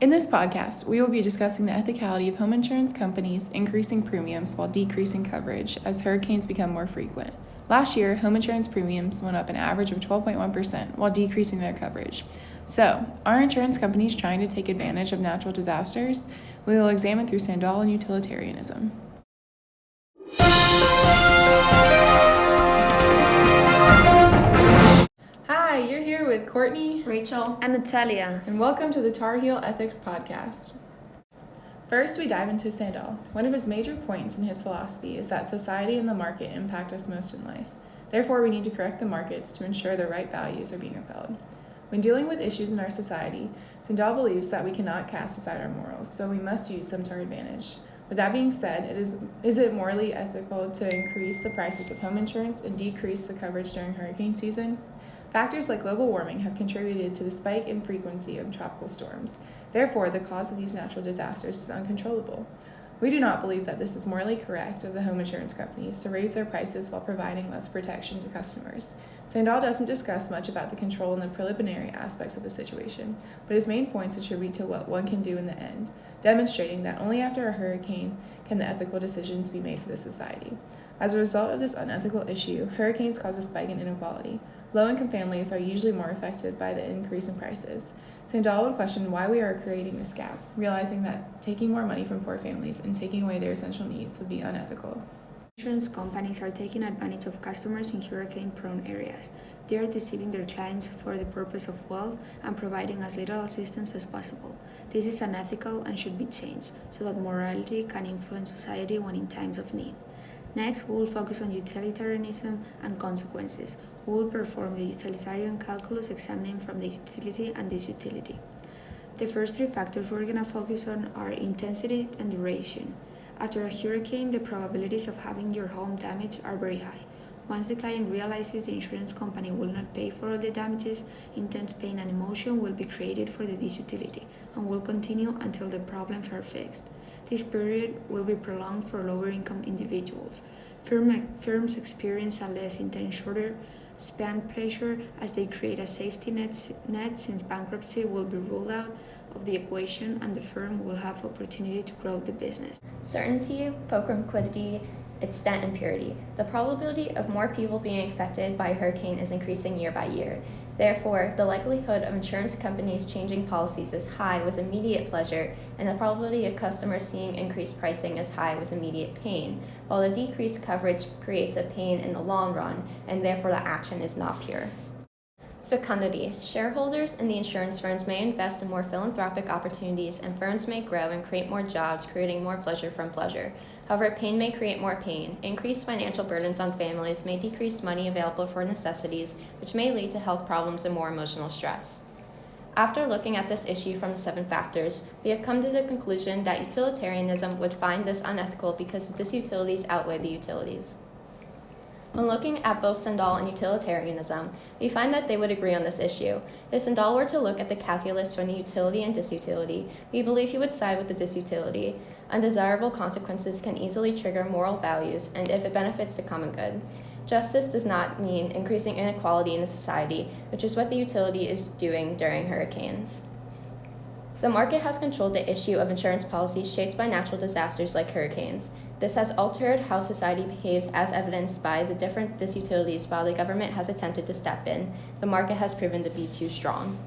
In this podcast, we will be discussing the ethicality of home insurance companies increasing premiums while decreasing coverage as hurricanes become more frequent. Last year, home insurance premiums went up an average of 12.1% while decreasing their coverage. So, are insurance companies trying to take advantage of natural disasters? We will examine through Sandal and utilitarianism. Hi, you're here with Courtney, Rachel, and Natalia, and welcome to the Tar Heel Ethics Podcast. First, we dive into Sandal. One of his major points in his philosophy is that society and the market impact us most in life. Therefore, we need to correct the markets to ensure the right values are being upheld. When dealing with issues in our society, Sandal believes that we cannot cast aside our morals, so we must use them to our advantage. With that being said, is it morally ethical to increase the prices of home insurance and decrease the coverage during hurricane season? Factors like global warming have contributed to the spike in frequency of tropical storms. Therefore, the cause of these natural disasters is uncontrollable. We do not believe that this is morally correct of the home insurance companies to raise their prices while providing less protection to customers. Sandal doesn't discuss much about the control and the preliminary aspects of the situation, but his main points attribute to what one can do in the end, demonstrating that only after a hurricane can the ethical decisions be made for the society. As a result of this unethical issue, hurricanes cause a spike in inequality. Low-income families are usually more affected by the increase in prices. Sandal would question why we are creating this gap, realizing that taking more money from poor families and taking away their essential needs would be unethical. Insurance companies are taking advantage of customers in hurricane-prone areas. They are deceiving their clients for the purpose of wealth and providing as little assistance as possible. This is unethical and should be changed so that morality can influence society when in times of need. Next, we will focus on utilitarianism and consequences. We will perform the utilitarian calculus examining from the utility and disutility. The first three factors we're going to focus on are intensity and duration. After a hurricane, the probabilities of having your home damaged are very high. Once the client realizes the insurance company will not pay for all the damages, intense pain and emotion will be created for the disutility and will continue until the problems are fixed. This period will be prolonged for lower-income individuals. Firms experience a less intense shorter span pressure as they create a safety net since bankruptcy will be ruled out of the equation and the firm will have opportunity to grow the business. certainty, liquidity, extent, and purity. The probability of more people being affected by a hurricane is increasing year by year. Therefore, the likelihood of insurance companies changing policies is high with immediate pleasure, and the probability of customers seeing increased pricing is high with immediate pain, while the decreased coverage creates a pain in the long run, and therefore the action is not pure. Fecundity. Shareholders in the insurance firms may invest in more philanthropic opportunities, and firms may grow and create more jobs, creating more pleasure from pleasure. However, pain may create more pain. Increased financial burdens on families may decrease money available for necessities, which may lead to health problems and more emotional stress. After looking at this issue from the 7 factors, we have come to the conclusion that utilitarianism would find this unethical because the disutilities outweigh the utilities. When looking at both Sandal and utilitarianism, we find that they would agree on this issue. If Sandal were to look at the calculus from the utility and disutility, we believe he would side with the disutility. Undesirable consequences can easily trigger moral values, and if it benefits the common good. Justice does not mean increasing inequality in a society, which is what the utility is doing during hurricanes. The market has controlled the issue of insurance policies shaped by natural disasters like hurricanes. This has altered how society behaves as evidenced by the different disutilities while the government has attempted to step in. The market has proven to be too strong.